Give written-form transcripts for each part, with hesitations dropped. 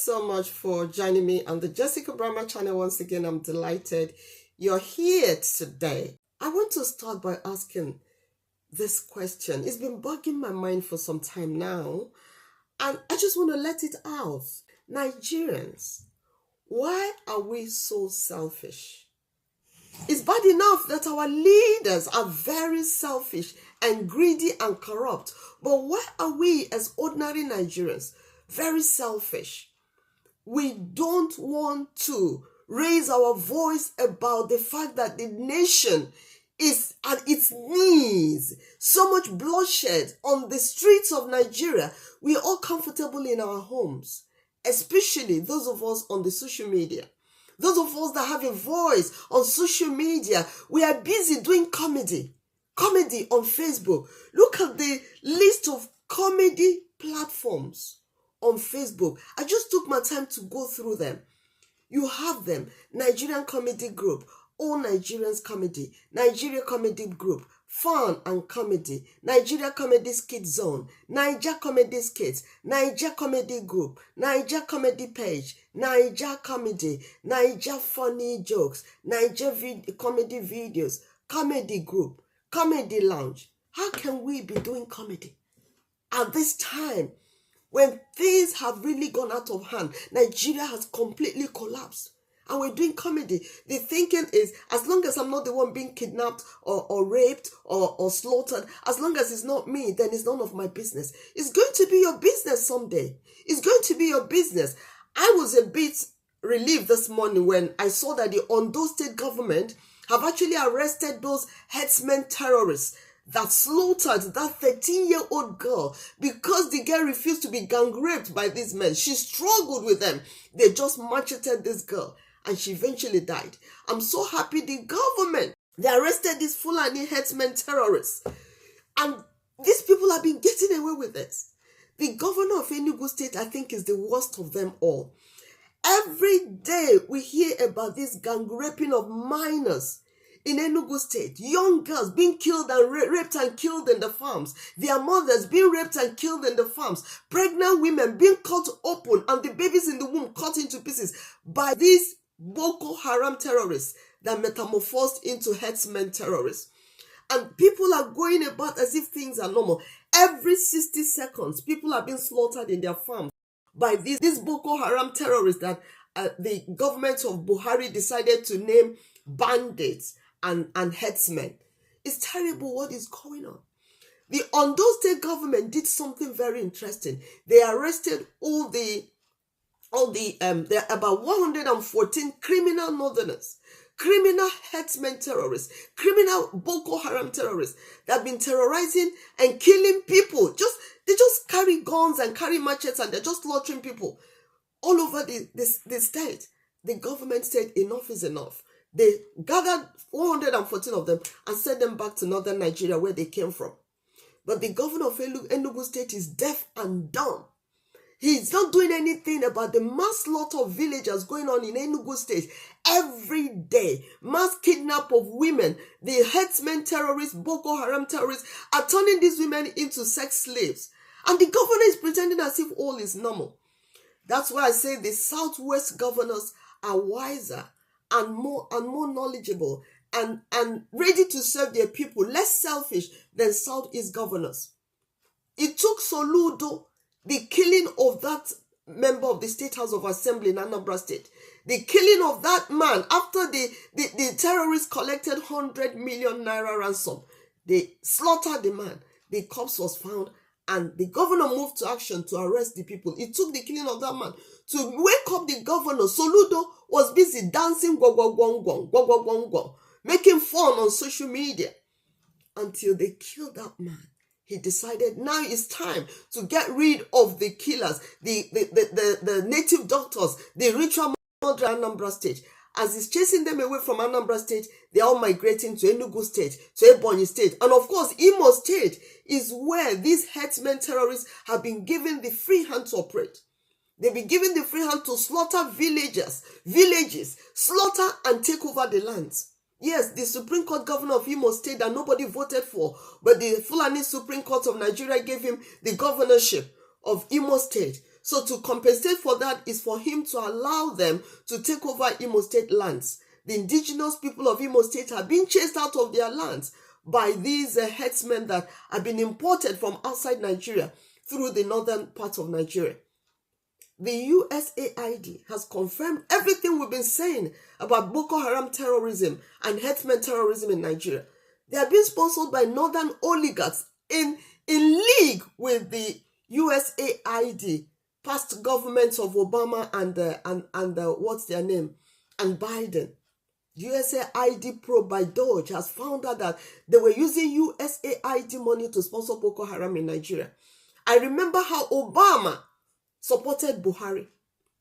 so much for joining me on the Jessica Brahma channel. Once again, I'm delighted you're here today. I want to start by asking this question. It's been bugging my mind for some time now, and I just want to let it out. Nigerians, why are we so selfish? It's bad enough that our leaders are very selfish and greedy and corrupt, but why are we as ordinary Nigerians very selfish? We don't want to raise our voice about the fact that the nation is at its knees. So much bloodshed on the streets of Nigeria. We are all comfortable in our homes, especially those of us on the social media. Those of us that have a voice on social media, we are busy doing comedy on Facebook. Look at the list of comedy platforms on Facebook. I just took my time to go through them. You have them: Nigerian Comedy Group, All Nigerians Comedy, Nigeria Comedy Group, Fun and Comedy, Nigeria Comedy Skit Zone, Niger Comedy Skits, Niger Comedy Group, Niger Comedy Page, Niger Comedy, Niger Funny Jokes, Niger Comedy Videos, Comedy Group, Comedy Lounge. How can we be doing comedy at this time when things have really gone out of hand? Nigeria has completely collapsed, and we're doing comedy. The thinking is, as long as I'm not the one being kidnapped or raped or slaughtered, as long as it's not me, then it's none of my business. It's going to be your business someday. It's going to be your business. I was a bit relieved this morning when I saw that the Ondo state government have actually arrested those herdsmen terrorists that slaughtered that 13-year-old girl because the girl refused to be gang raped by these men. She struggled with them. They just macheted this girl and she eventually died. I'm so happy the government, they arrested these Fulani herdsmen terrorists. And these people have been getting away with it. The governor of Enugu State, I think, is the worst of them all. Every day we hear about this gang raping of minors in Enugu State. Young girls being killed and raped and killed in the farms. Their mothers being raped and killed in the farms. Pregnant women being cut open and the babies in the womb cut into pieces by these Boko Haram terrorists that metamorphosed into herdsmen terrorists. And people are going about as if things are normal. Every 60 seconds, people are being slaughtered in their farms by these Boko Haram terrorists that the government of Buhari decided to name bandits and herdsmen. It's terrible what is going on. The Ondo state government did something very interesting. They arrested there are about 114 criminal northerners, criminal herdsmen terrorists, criminal Boko Haram terrorists that have been terrorizing and killing people. They just carry guns and carry machetes and they're just slaughtering people all over the state. The government said enough is enough. They gathered 114 of them and sent them back to northern Nigeria where they came from. But the governor of Enugu State is deaf and dumb. He's not doing anything about the mass slaughter of villagers going on in Enugu State every day. Mass kidnap of women. The herdsmen terrorists, Boko Haram terrorists, are turning these women into sex slaves. And the governor is pretending as if all is normal. That's why I say the Southwest governors are wiser and more knowledgeable and ready to serve their people, less selfish than Southeast governors. It took Soludo, the killing of that member of the State House of Assembly in Anambra State, the killing of that man after the terrorists collected 100 million naira ransom. They slaughtered the man. The corpse was found and the governor moved to action to arrest the people. It took the killing of that man to wake up the governor. Soludo was busy dancing gwang, making fun on social media until they killed that man. He decided now it's time to get rid of the killers, the native doctors, the ritual murder in Anambra State. As he's chasing them away from Anambra State, they're all migrating to Enugu State, to Ebonyi State. And of course, Imo State is where these herdsmen terrorists have been given the free hand to operate. They've been given the free hand to slaughter villages, slaughter and take over the lands. Yes, the Supreme Court governor of Imo State that nobody voted for, but the Fulani Supreme Court of Nigeria gave him the governorship of Imo State So to compensate for that is for him to allow them to take over Imo State lands. The indigenous people of Imo State have been chased out of their lands by these herdsmen that have been imported from outside Nigeria through the northern part of Nigeria. The USAID has confirmed everything we've been saying about Boko Haram terrorism and herdsmen terrorism in Nigeria. They are being sponsored by northern oligarchs in league with the USAID, past governments of Obama and what's their name, and Biden. USAID probe by Doge has found out that they were using USAID money to sponsor Boko Haram in Nigeria. I remember how Obama supported Buhari.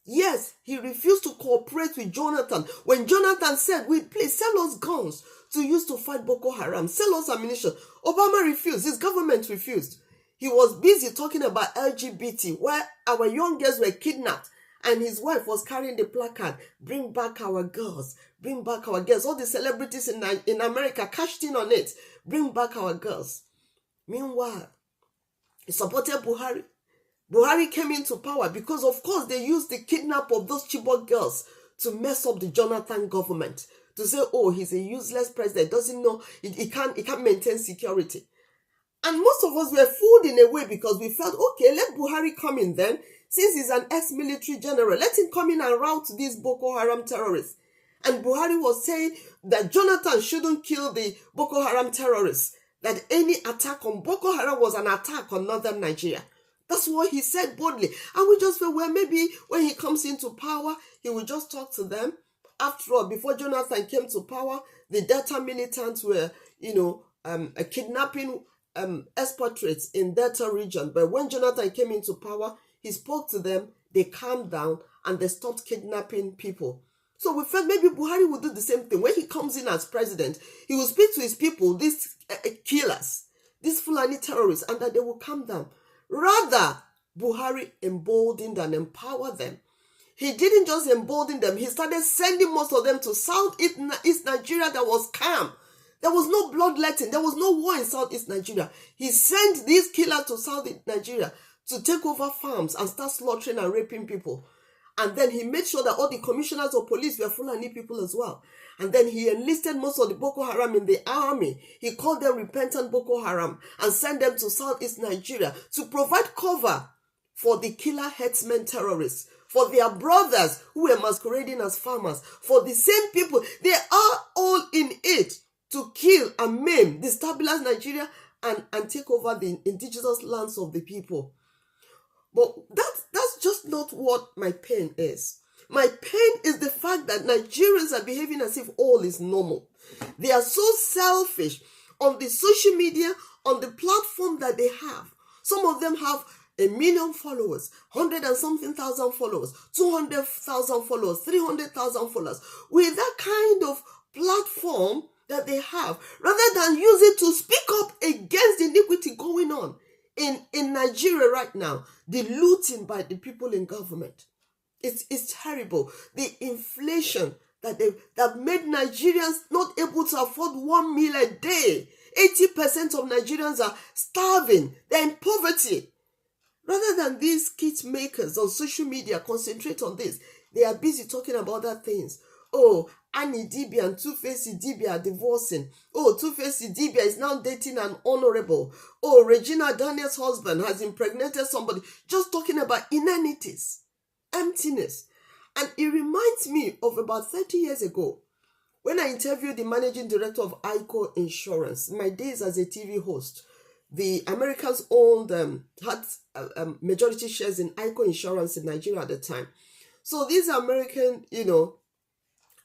Yes, he refused to cooperate with Jonathan. When Jonathan said, please sell us guns to use to fight Boko Haram, sell us ammunition, Obama refused. His government refused. He was busy talking about LGBT, where our young girls were kidnapped, and his wife was carrying the placard, bring back our girls, bring back our girls. All the celebrities in America cashed in on it, bring back our girls. Meanwhile, he supported Buhari. Buhari came into power because, of course, they used the kidnap of those Chibok girls to mess up the Jonathan government, to say, oh, he's a useless president, doesn't know, he can't maintain security. And most of us were fooled in a way because we felt, okay, let Buhari come in then. Since he's an ex-military general, let him come in and rout these Boko Haram terrorists. And Buhari was saying that Jonathan shouldn't kill the Boko Haram terrorists, that any attack on Boko Haram was an attack on northern Nigeria. That's what he said boldly. And we just felt, well, maybe when he comes into power, he will just talk to them. After all, before Jonathan came to power, the Delta militants were, kidnapping expatriates in Delta region. But when Jonathan came into power, he spoke to them, they calmed down, and they stopped kidnapping people. So we felt maybe Buhari would do the same thing. When he comes in as president, he will speak to his people, these killers, these Fulani terrorists, and that they will calm down. Rather, Buhari emboldened and empowered them. He didn't just embolden them, he started sending most of them to Southeast Nigeria that was calm. There was no bloodletting, there was no war in Southeast Nigeria. He sent these killers to Southeast Nigeria to take over farms and start slaughtering and raping people. And then he made sure that all the commissioners of police were Fulani people as well. And then he enlisted most of the Boko Haram in the army. He called them repentant Boko Haram and sent them to Southeast Nigeria to provide cover for the killer herdsmen terrorists, for their brothers who were masquerading as farmers, for the same people. They are all in it to kill and maim, destabilize Nigeria and take over the indigenous lands of the people. But that's just not what my pain is. My pain is the fact that Nigerians are behaving as if all is normal. They are so selfish on the social media, on the platform that they have. Some of them have 1 million followers, 100 and something thousand followers, 200,000 followers, 300,000 followers. With that kind of platform that they have, rather than use it to speak up against the iniquity going on in Nigeria right now, the looting by the people in government. It's terrible. The inflation that made Nigerians not able to afford 1 meal a day. 80% of Nigerians are starving. They're in poverty. Rather than these kit makers on social media concentrate on this, they are busy talking about other things. Oh, Annie Dibia and Two-Face Dibia are divorcing. Oh, Two-Face Dibia is now dating an honorable. Oh, Regina Daniel's husband has impregnated somebody. Just talking about inanities, emptiness. And it reminds me of about 30 years ago when I interviewed the managing director of ICO Insurance, my days as a TV host. The Americans owned, had majority shares in ICO Insurance in Nigeria at the time. So this American,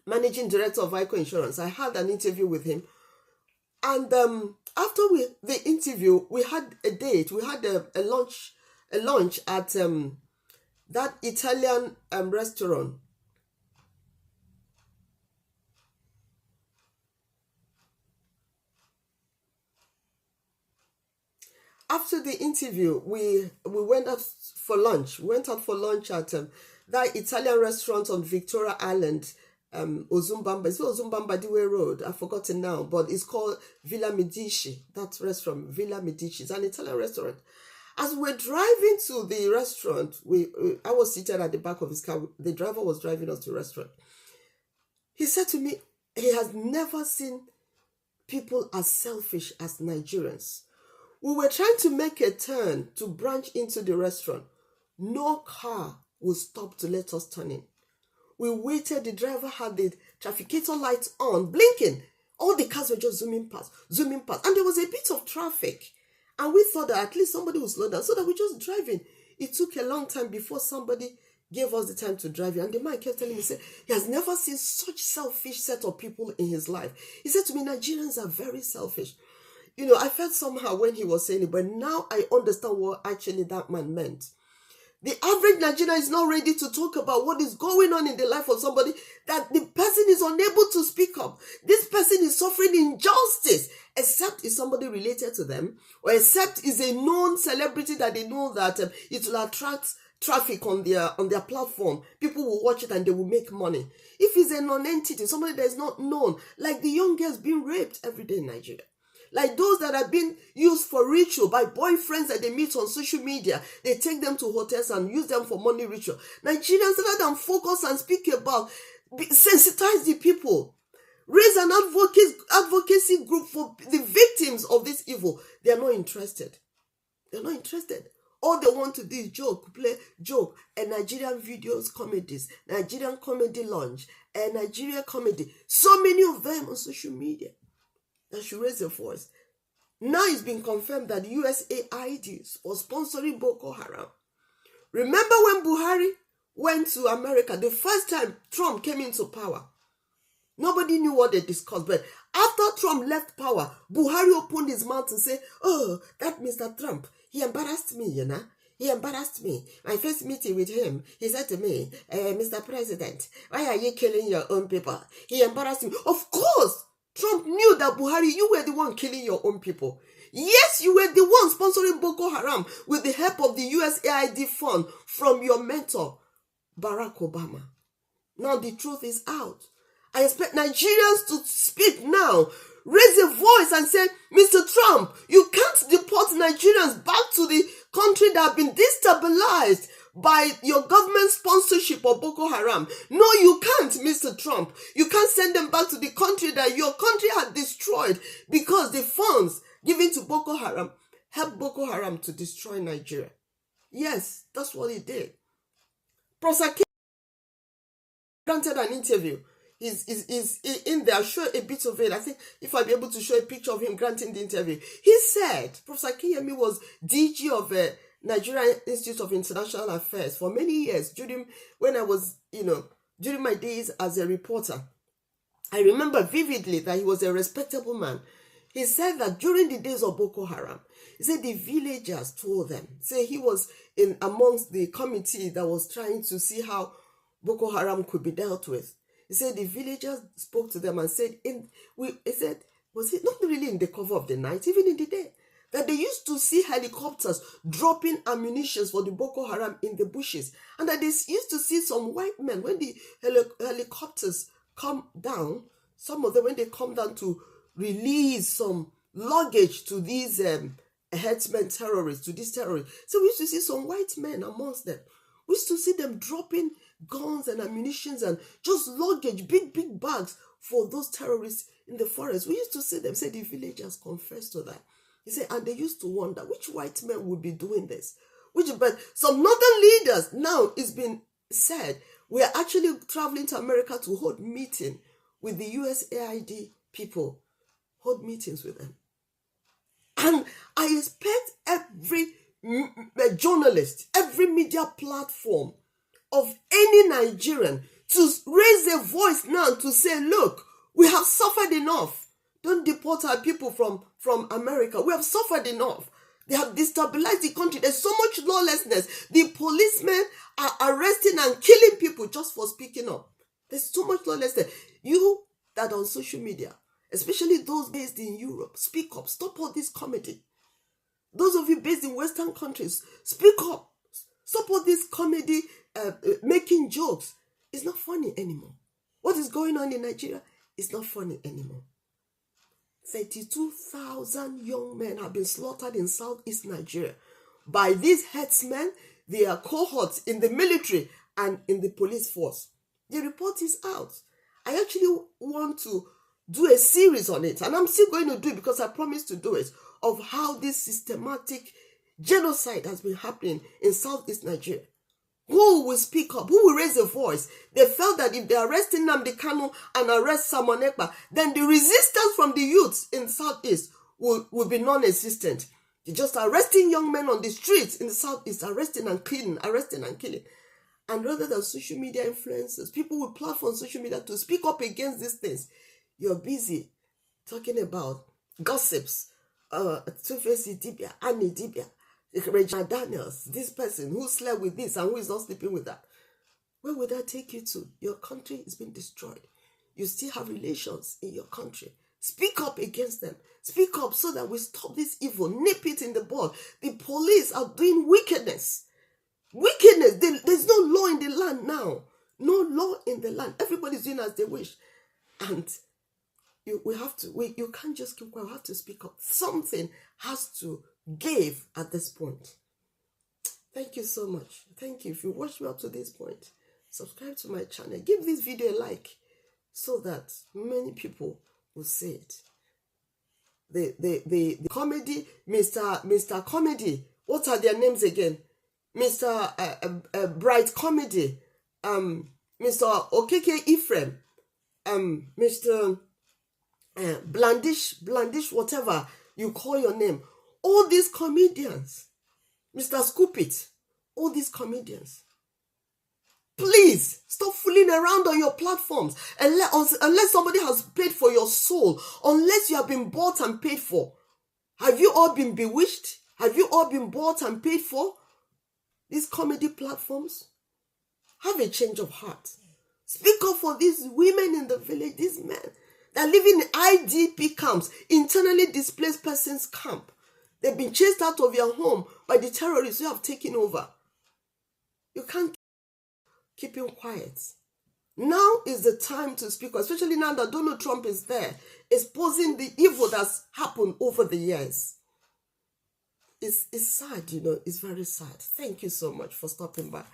managing director of ICO Insurance, I had an interview with him. And after the interview, we had a date. We had a lunch at that Italian restaurant. After the interview, we went out for lunch. We went out for lunch at that Italian restaurant on Victoria Island, Ozumbamba. It's not Ozumbamba Diwe Road. I've forgotten now, but it's called Villa Medici. That restaurant, Villa Medici. It's an Italian restaurant. As we're driving to the restaurant, I was seated at the back of his car. The driver was driving us to the restaurant. He said to me, he has never seen people as selfish as Nigerians. We were trying to make a turn to branch into the restaurant. No car would stop to let us turn in. We waited. The driver had the trafficator lights on, blinking. All the cars were just zooming past. And there was a bit of traffic. And we thought that at least somebody would slow down so that we just driving. It took a long time before somebody gave us the time to drive. And the man kept telling me, he has never seen such selfish set of people in his life. He said to me, Nigerians are very selfish. I felt somehow when he was saying it, but now I understand what actually that man meant. The average Nigerian is not ready to talk about what is going on in the life of somebody, that the person is unable to speak up. This person is suffering injustice, except if somebody related to them, or except is a known celebrity that they know that it will attract traffic on their platform. People will watch it and they will make money. If it's a non-entity, somebody that is not known, like the young girls being raped every day in Nigeria, like those that are being used for ritual by boyfriends that they meet on social media. They take them to hotels and use them for money ritual. Nigerians, rather than focus and speak about, sensitize the people, raise an advocacy group for the victims of this evil, they are not interested. They're not interested. All they want to do is play joke, and Nigerian videos, comedies, Nigerian comedy lunch, and Nigerian comedy. So many of them on social media. That should raise their voice. Now it's been confirmed that USAID was sponsoring Boko Haram. Remember when Buhari went to America, the first time Trump came into power? Nobody knew what they discussed, but after Trump left power, Buhari opened his mouth and said, that Mr. Trump, he embarrassed me, He embarrassed me. My first meeting with him, he said to me, Mr. President, why are you killing your own people? He embarrassed me. Of course, Trump knew that Buhari, you were the one killing your own people. Yes, you were the one sponsoring Boko Haram with the help of the USAID fund from your mentor, Barack Obama. Now the truth is out. I expect Nigerians to speak now, raise a voice and say, Mr. Trump, you can't deport Nigerians back to the country that have been destabilized by your government sponsorship of Boko Haram. No, you can't, Mr. Trump. You can't send them back to the country that your country had destroyed, because the funds given to Boko Haram helped Boko Haram to destroy Nigeria. Yes, that's what he did. Professor King granted an interview. He's in there. I'll show a bit of it. I think if I'll be able to show a picture of him granting the interview. He said Professor Kiyemi was DG of Nigerian Institute of International Affairs for many years during my days as a reporter. I remember vividly that he was a respectable man. He said that during the days of Boko Haram, he said the villagers told them, he was in amongst the committee that was trying to see how Boko Haram could be dealt with. He said the villagers spoke to them and said, was it not really in the cover of the night, even in the day, that they used to see helicopters dropping ammunition for the Boko Haram in the bushes, and that they used to see some white men when the helicopters come down, some of them when they come down to release some luggage to these herdsmen terrorists, to these terrorists. So we used to see some white men amongst them. We used to see them dropping guns and ammunition and just luggage, big bags for those terrorists in the forest. We used to see them, the villagers confessed to that. He said, and they used to wonder which white men would be doing this. But some northern leaders, now it's been said, we are actually traveling to America to hold meeting with the USAID people, hold meetings with them. And I expect every journalist, every media platform of any Nigerian to raise their voice now to say, look, we have suffered enough. Don't deport our people from America. We have suffered enough. They have destabilized the country. There's so much lawlessness. The policemen are arresting and killing people just for speaking up. There's so much lawlessness. You that on social media, especially those based in Europe, speak up. Stop all this comedy. Those of you based in Western countries, speak up. Stop all this comedy, making jokes. It's not funny anymore. What is going on in Nigeria is not funny anymore. 32,000 young men have been slaughtered in southeast Nigeria. by these herdsmen, their cohorts in the military and in the police force. The report is out. I actually want to do a series on it, and I'm still going to do it because I promised to do it, of how this systematic genocide has been happening in Southeast Nigeria. Who will speak up? Who will raise a voice? They felt that if they arrest Nnamdi Kanu and arrest Simon Ekpa, then the resistance from the youths in Southeast will be non-existent. They're just arresting young men on the streets in the Southeast, arresting and killing. And rather than social media influencers, people with platforms on social media to speak up against these things, you're busy talking about gossips. Two-Face Dibia, Annie Dibia, Regina Daniels, this person who slept with this and who is not sleeping with that. Where would that take you to? Your country is being destroyed. You still have relations in your country. Speak up against them. Speak up so that we stop this evil. Nip it in the bud. The police are doing wickedness. Wickedness. There's no law in the land now. No law in the land. Everybody's doing as they wish. And you can't just keep quiet. You have to speak up. Something has to give at this point. Thank you so much. Thank you. If you watched me up to this point, subscribe to my channel. Give this video a like so that many people will see it. The comedy, Mr. Comedy. What are their names again? Mr. Bright Comedy. Mr. Okeke Ephraim. Mr. Blandish, whatever you call your name. All these comedians, Mr. Scoop It, all these comedians, please stop fooling around on your platforms unless somebody has paid for your soul, unless you have been bought and paid for. Have you all been bewitched? Have you all been bought and paid for? These comedy platforms? Have a change of heart. Speak up for these women in the village, these men that live in IDP camps, internally displaced persons camp. They've been chased out of your home by the terrorists who have taken over. You can't keep him quiet. Now is the time to speak, especially now that Donald Trump is there, exposing the evil that's happened over the years. It's sad, it's very sad. Thank you so much for stopping by.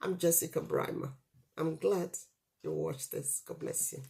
I'm Jessica Brimer. I'm glad you watched this. God bless you.